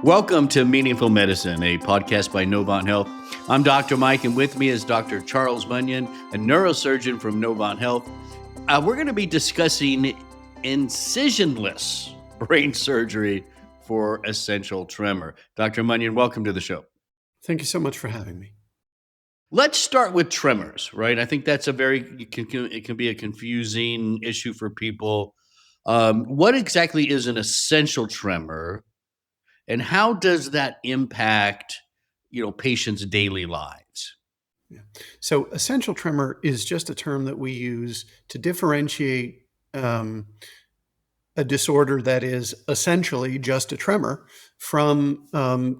Welcome to Meaningful Medicine, a podcast by Novant Health. I'm Dr. Mike, and with me is Dr. Charles Munyon, a neurosurgeon from Novant Health. We're going to be discussing incisionless brain surgery for essential tremor. Dr. Munyon, welcome to the show. Thank you so much for having me. Let's start with tremors, right? I think that's it can be a confusing issue for people. What exactly is an essential tremor? And how does that impact, patients' daily lives? Yeah. So essential tremor is just a term that we use to differentiate a disorder that is essentially just a tremor from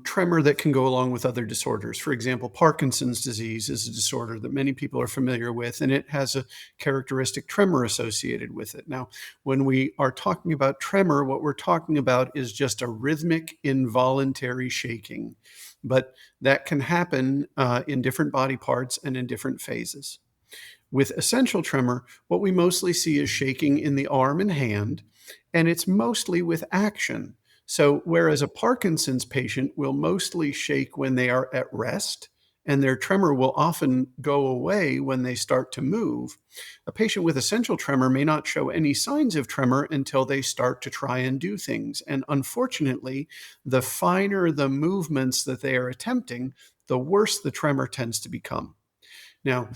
tremor that can go along with other disorders. For example, Parkinson's disease is a disorder that many people are familiar with, and it has a characteristic tremor associated with it. Now, when we are talking about tremor, what we're talking about is just a rhythmic, involuntary shaking, but that can happen in different body parts and in different phases. With essential tremor, what we mostly see is shaking in the arm and hand, and it's mostly with action. So whereas a Parkinson's patient will mostly shake when they are at rest, and their tremor will often go away when they start to move, a patient with essential tremor may not show any signs of tremor until they start to try and do things. And unfortunately, the finer the movements that they are attempting, the worse the tremor tends to become. Now,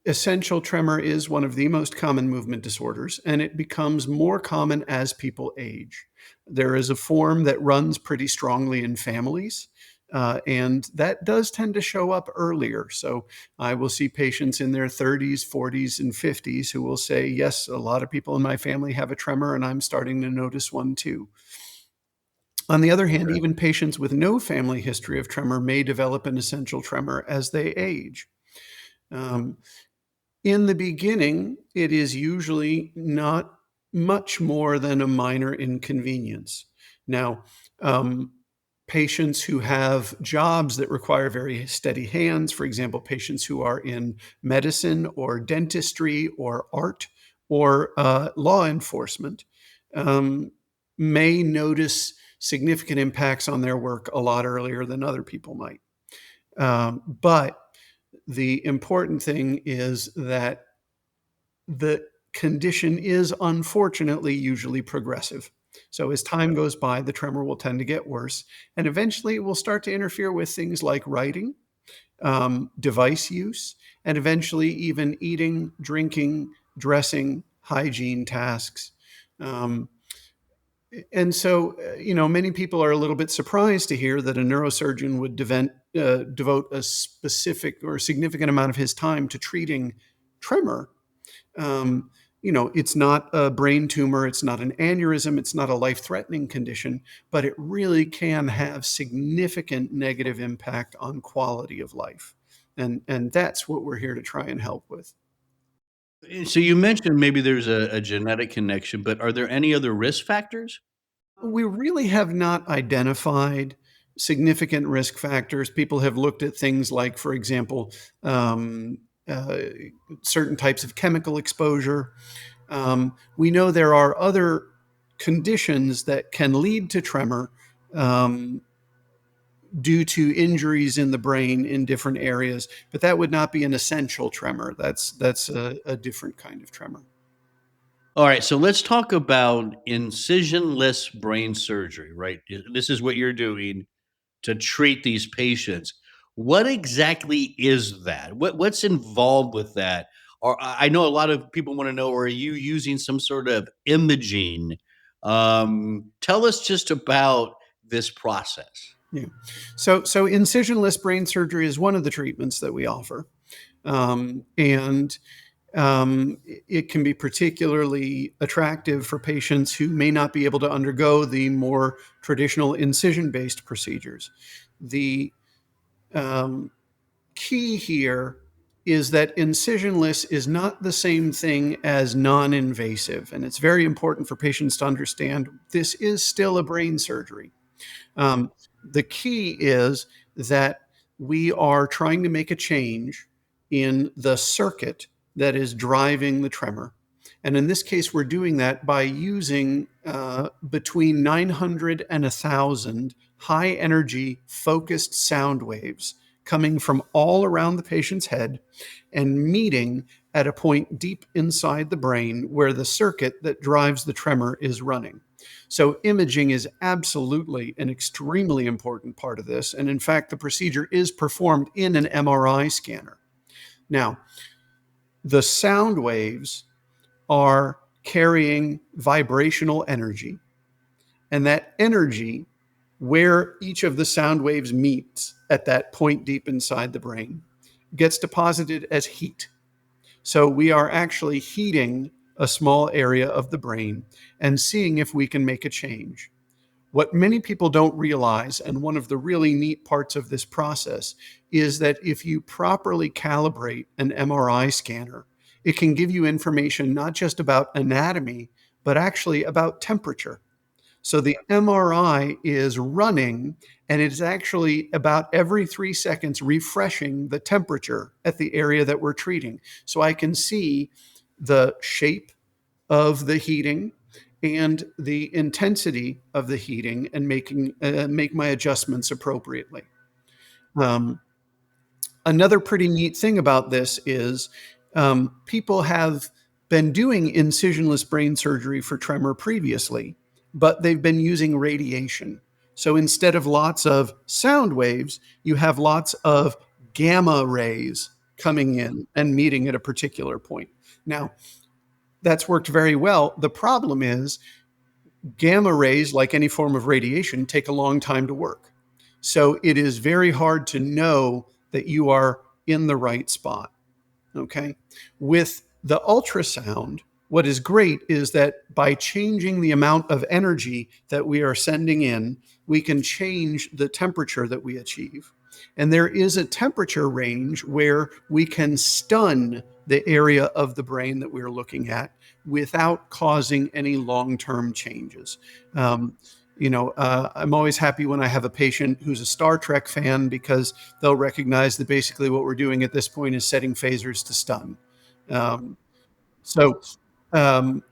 essential tremor is one of the most common movement disorders, and it becomes more common as people age. There is a form that runs pretty strongly in families, and that does tend to show up earlier. So I will see patients in their 30s, 40s, and 50s who will say, yes, a lot of people in my family have a tremor, and I'm starting to notice one too. On the other hand, even patients with no family history of tremor may develop an essential tremor as they age. In the beginning, it is usually not much more than a minor inconvenience. Now, patients who have jobs that require very steady hands, for example, patients who are in medicine or dentistry or art or law enforcement, may notice significant impacts on their work a lot earlier than other people might. But the important thing is that the condition is unfortunately usually progressive. So as time goes by, the tremor will tend to get worse, and eventually it will start to interfere with things like writing, device use, and eventually even eating, drinking, dressing, hygiene tasks. And so, many people are a little bit surprised to hear that a neurosurgeon would devote a specific or significant amount of his time to treating tremor. It's not a brain tumor, it's not an aneurysm, it's not a life-threatening condition, but it really can have significant negative impact on quality of life. And that's what we're here to try and help with. So you mentioned maybe there's a genetic connection, but are there any other risk factors? We really have not identified significant risk factors. People have looked at things like, for example, uh, certain types of chemical exposure. We know there are other conditions that can lead to tremor um, due to injuries in the brain in different areas, but that would not be an essential tremor. That's a different kind of tremor. All right, so let's talk about incisionless brain surgery, right? This is what you're doing to treat these patients. What exactly is that? What's involved with that? Or I know a lot of people want to know, are you using some sort of imaging? Tell us just about this process. Yeah. So incisionless brain surgery is one of the treatments that we offer. And it can be particularly attractive for patients who may not be able to undergo the more traditional incision-based procedures. The key here is that incisionless is not the same thing as non-invasive, and it's very important for patients to understand this is still a brain surgery. The key is that we are trying to make a change in the circuit that is driving the tremor. And in this case, we're doing that by using between 900 and 1,000 high energy focused sound waves coming from all around the patient's head and meeting at a point deep inside the brain where the circuit that drives the tremor is running. So, imaging is absolutely an extremely important part of this. And in fact, the procedure is performed in an MRI scanner. Now, the sound waves are carrying vibrational energy, and that energy, where each of the sound waves meets at that point deep inside the brain, gets deposited as heat. So we are actually heating a small area of the brain and seeing if we can make a change. What many people don't realize, and one of the really neat parts of this process, is that if you properly calibrate an MRI scanner, it can give you information not just about anatomy, but actually about temperature. So the MRI is running, and it's actually about every 3 seconds refreshing the temperature at the area that we're treating. So I can see the shape of the heating and the intensity of the heating and make my adjustments appropriately. Um, Another pretty neat thing about this is people have been doing incisionless brain surgery for tremor previously, but they've been using radiation. So instead of lots of sound waves, you have lots of gamma rays coming in and meeting at a particular point. Now, that's worked very well. The problem is gamma rays, like any form of radiation, take a long time to work. So it is very hard to know that you are in the right spot. Okay. With the ultrasound, what is great is that by changing the amount of energy that we are sending in, we can change the temperature that we achieve. And there is a temperature range where we can stun the area of the brain that we're looking at without causing any long term changes. Um, I'm always happy when I have a patient who's a Star Trek fan because they'll recognize that basically what we're doing at this point is setting phasers to stun. Um, so um,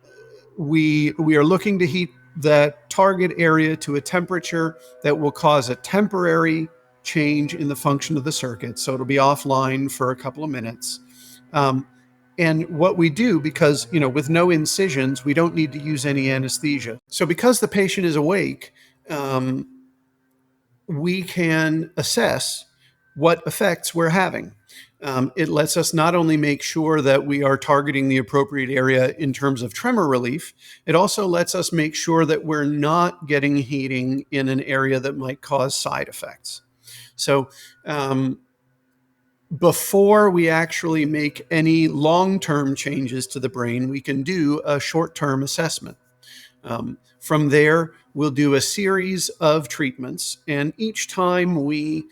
we are looking to heat that target area to a temperature that will cause a temporary change in the function of the circuit. So it'll be offline for a couple of minutes. Um, and what we do, because with no incisions, we don't need to use any anesthesia. So because the patient is awake, um, we can assess what effects we're having. It lets us not only make sure that we are targeting the appropriate area in terms of tremor relief, it also lets us make sure that we're not getting heating in an area that might cause side effects. So, before we actually make any long term changes to the brain, we can do a short term assessment. From there, we'll do a series of treatments, and each time we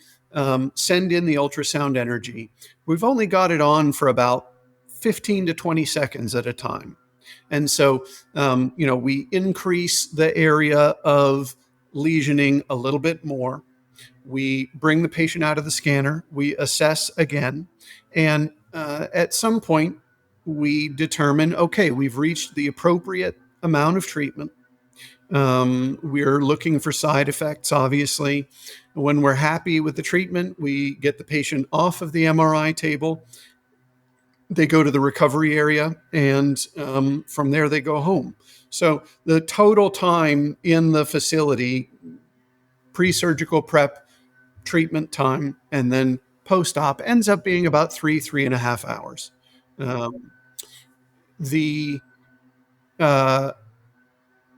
send in the ultrasound energy, we've only got it on for about 15 to 20 seconds at a time. And so, we increase the area of lesioning a little bit more. We bring the patient out of the scanner, we assess again, and at some point, we determine okay, we've reached the appropriate amount of treatment. We're looking for side effects, obviously. When we're happy with the treatment, we get the patient off of the MRI table. They go to the recovery area, and from there, they go home. So the total time in the facility, pre surgical prep, treatment time, and then post op, ends up being about 3.5 hours. Um, the uh,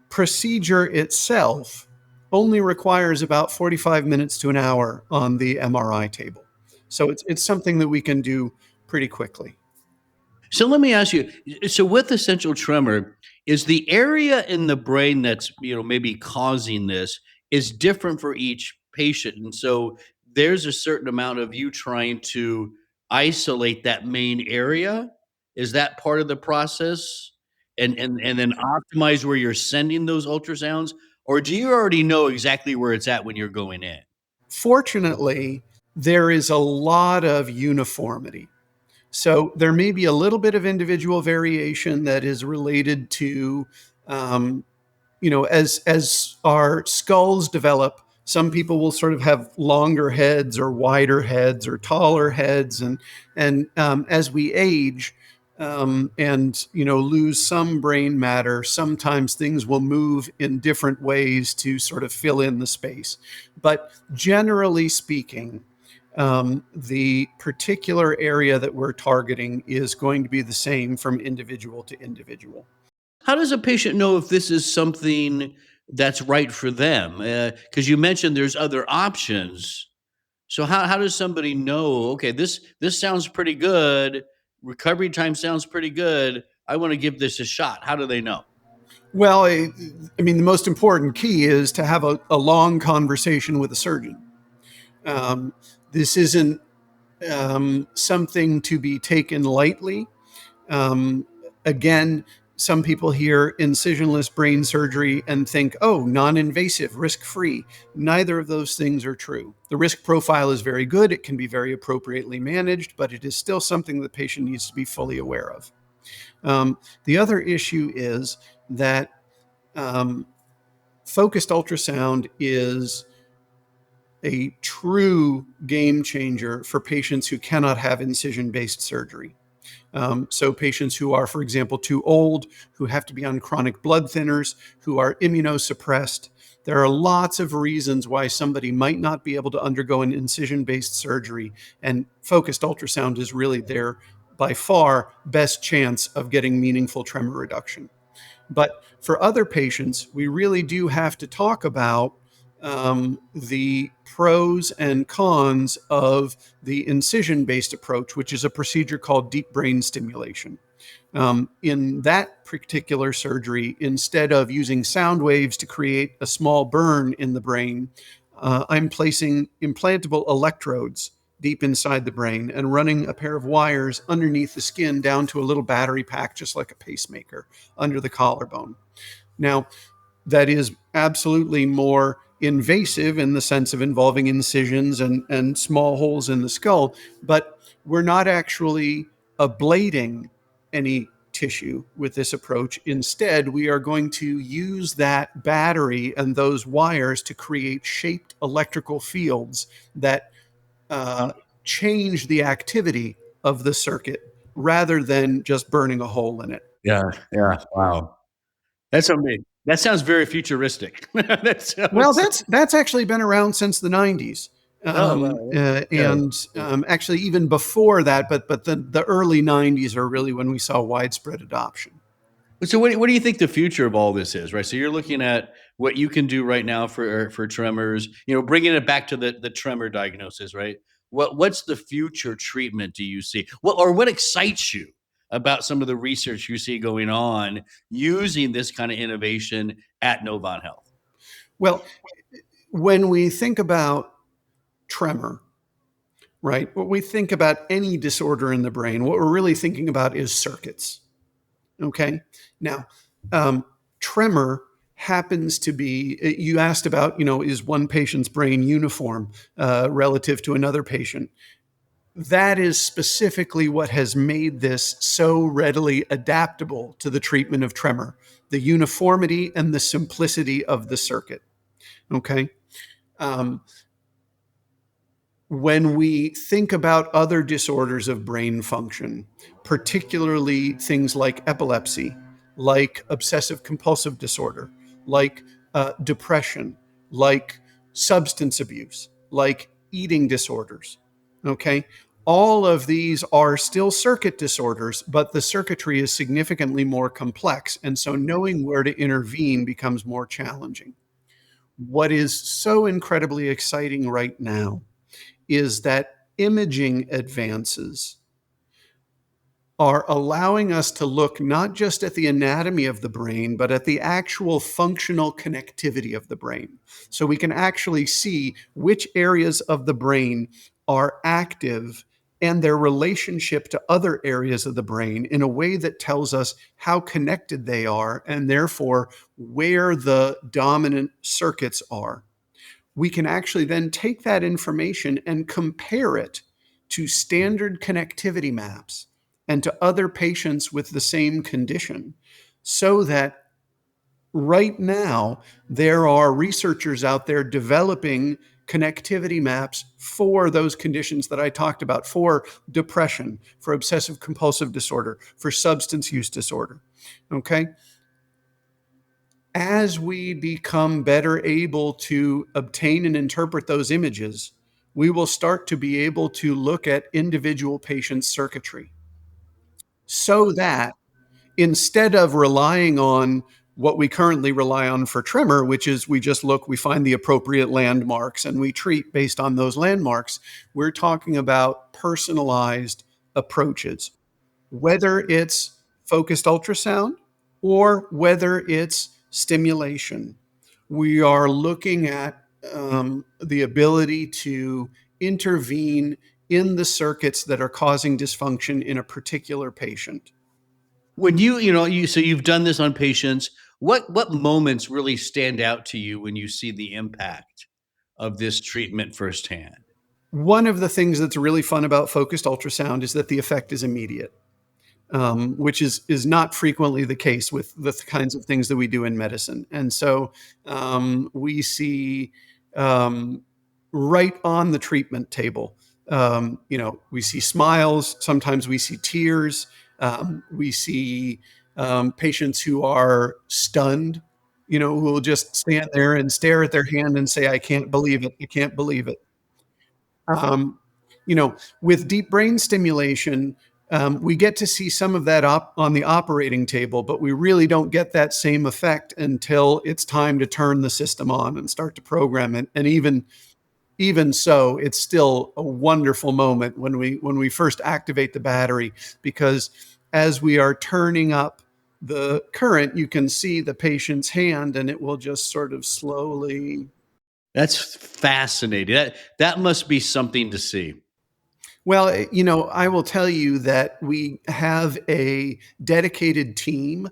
procedure itself only requires about 45 minutes to an hour on the MRI table. So it's something that we can do pretty quickly. So let me ask you. So with essential tremor, is the area in the brain that's maybe causing this is different for each patient, and so there's a certain amount of you trying to isolate that main area. Is that part of the process, and then optimize where you're sending those ultrasounds, or do you already know exactly where it's at when you're going in? Fortunately, there is a lot of uniformity. So there may be a little bit of individual variation that is related to, um, as our skulls develop, some people will sort of have longer heads or wider heads or taller heads, and as we age, and lose some brain matter, sometimes things will move in different ways to sort of fill in the space. But generally speaking, the particular area that we're targeting is going to be the same from individual to individual. How does a patient know if this is something that's right for them? Because you mentioned there's other options. So how does somebody know, okay, this sounds pretty good. Recovery time sounds pretty good. I want to give this a shot. How do they know? Well, I mean, the most important key is to have a long conversation with a surgeon. This isn't something to be taken lightly. Um, Again, some people hear incisionless brain surgery and think, oh, non invasive, risk free. Neither of those things are true. The risk profile is very good. It can be very appropriately managed, but it is still something the patient needs to be fully aware of. The other issue is that um, focused ultrasound is a true game changer for patients who cannot have incision based surgery. So patients who are, for example, too old, who have to be on chronic blood thinners, who are immunosuppressed. There are lots of reasons why somebody might not be able to undergo an incision-based surgery, and focused ultrasound is really their, by far, best chance of getting meaningful tremor reduction. But for other patients, we really do have to talk about the pros and cons of the incision based approach, which is a procedure called deep brain stimulation. In that particular surgery, instead of using sound waves to create a small burn in the brain, I'm placing implantable electrodes deep inside the brain and running a pair of wires underneath the skin down to a little battery pack, just like a pacemaker, under the collarbone. Now, that is absolutely more invasive in the sense of involving incisions and small holes in the skull, but we're not actually ablating any tissue with this approach. Instead, we are going to use that battery and those wires to create shaped electrical fields that uh, change the activity of the circuit rather than just burning a hole in it. Yeah, yeah. Wow. That's amazing. That sounds very futuristic. That Well, sounds that's actually been around since the 90s. oh, wow. Yeah. And actually even before that, but the early 90s are really when we saw widespread adoption. So what do you think the future of all this is, right? So you're looking at what you can do right now for tremors, bringing it back to the tremor diagnosis, right? What's the future treatment do you see? What excites you about some of the research you see going on using this kind of innovation at Novant Health? Well, when we think about tremor, right, what we think about any disorder in the brain, what we're really thinking about is circuits. Okay. Now, um, tremor happens to be, you asked about, is one patient's brain uniform relative to another patient? That is specifically what has made this so readily adaptable to the treatment of tremor, the uniformity and the simplicity of the circuit. Okay. Um, when we think about other disorders of brain function, particularly things like epilepsy, like obsessive compulsive disorder, like depression, like substance abuse, like eating disorders, okay? All of these are still circuit disorders, but the circuitry is significantly more complex. And so knowing where to intervene becomes more challenging. What is so incredibly exciting right now is that imaging advances are allowing us to look not just at the anatomy of the brain, but at the actual functional connectivity of the brain. So we can actually see which areas of the brain are active and their relationship to other areas of the brain in a way that tells us how connected they are and therefore where the dominant circuits are. We can actually then take that information and compare it to standard connectivity maps and to other patients with the same condition, so that right now there are researchers out there developing connectivity maps for those conditions that I talked about, for depression, for obsessive compulsive disorder, for substance use disorder. Okay. As we become better able to obtain and interpret those images, we will start to be able to look at individual patients' circuitry, so that instead of relying on what we currently rely on for tremor, which is we just look, we find the appropriate landmarks and we treat based on those landmarks, we're talking about personalized approaches, whether it's focused ultrasound or whether it's stimulation. We are looking at the ability to intervene in the circuits that are causing dysfunction in a particular patient. When so you've done this on patients. What moments really stand out to you when you see the impact of this treatment firsthand? One of the things that's really fun about focused ultrasound is that the effect is immediate, which is not frequently the case with the kinds of things that we do in medicine. And so we see right on the treatment table, we see smiles. Sometimes we see tears. We see patients who are stunned, who will just stand there and stare at their hand and say, "I can't believe it. I can't believe it." Um, with deep brain stimulation, we get to see some of that on the operating table, but we really don't get that same effect until it's time to turn the system on and start to program it. And even so, it's still a wonderful moment when we first activate the battery, because as we are turning up the current, you can see the patient's hand, and it will just sort of slowly. That's fascinating. That must be something to see. Well, I will tell you that we have a dedicated team.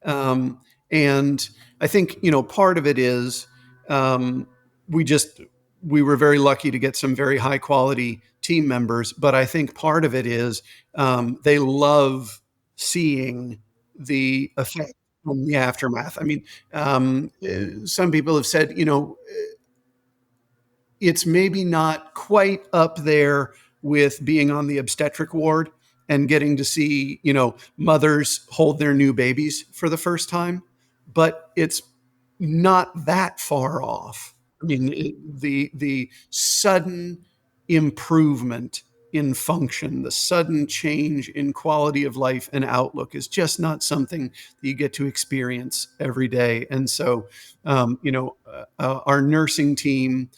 Um, and I think, part of it is, um, we just, we were very lucky to get some very high quality team members. But I think part of it is, they love seeing the effect from the aftermath. I mean, some people have said, it's maybe not quite up there with being on the obstetric ward and getting to see, mothers hold their new babies for the first time, but it's not that far off. I mean, the sudden improvement in function, the sudden change in quality of life and outlook is just not something that you get to experience every day. And so, our nursing team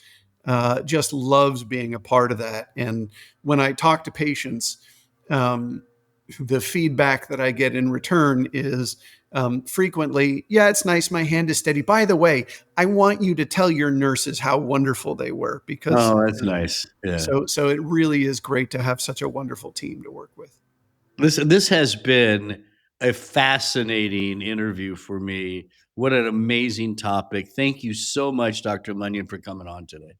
just loves being a part of that. And when I talk to patients, the feedback that I get in return is, frequently, "Yeah, it's nice. My hand is steady. By the way, I want you to tell your nurses how wonderful they were," because Oh, that's nice. Yeah. so it really is great to have such a wonderful team to work with. This has been a fascinating interview for me. What an amazing topic. Thank you so much, Dr. Munyon, for coming on today.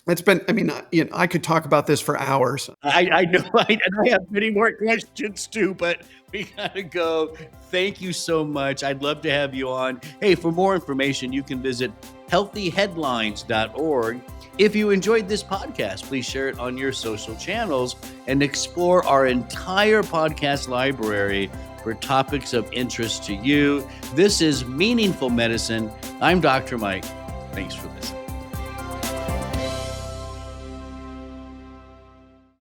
It's been, I mean, I could talk about this for hours. I know I have many more questions too, but we gotta go. Thank you so much. I'd love to have you on. Hey, for more information, you can visit healthyheadlines.org. If you enjoyed this podcast, please share it on your social channels and explore our entire podcast library for topics of interest to you. This is Meaningful Medicine. I'm Dr. Mike. Thanks for listening.